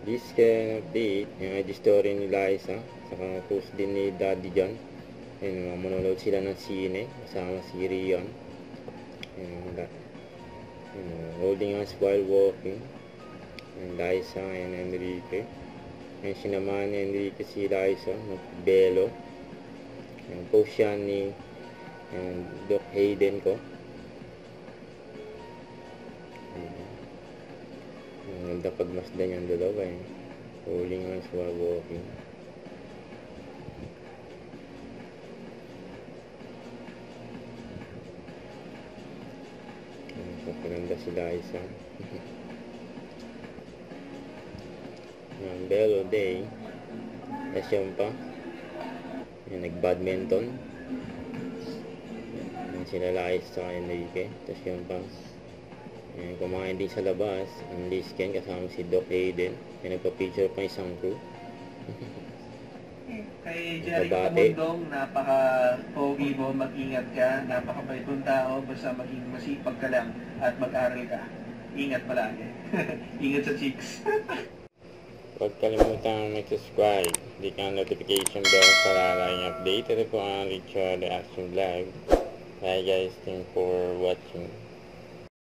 This can update yung ID story ni Liza, saka post din ni Daddy John. Ayun, manonood sila ng sine kasama si Rion. Holding hands while walking, and Liza and Enrique. And sinamahan ni Enrique si Liza magbelo. Yung post siya ni Doc Hayden ko. Ang ganda pagmasdan yung dalawa eh. Holding hands while walking. Pagpaganda si Liza. Yung Belo Day. Tapos yun pa. Yung nag-badminton. Yung sila Liza sa Enrique. Tapos yun pa. Yung kumain din sa labas. Ang Lisken kasama si Doc Hayden. Yung nagpa-picture pa isang crew. Kay Jerry Camondong, napaka-pogi mo, mag-ingat ka, napaka-bait mong tao, basta maging masipag ka lang at mag-aral ka. Ingat palagi. Ingat sa chicks. Huwag kalimutan mag-subscribe, click ang notification bell para laging updated po ang Richard Action Vlog. Bye guys, thanks for watching.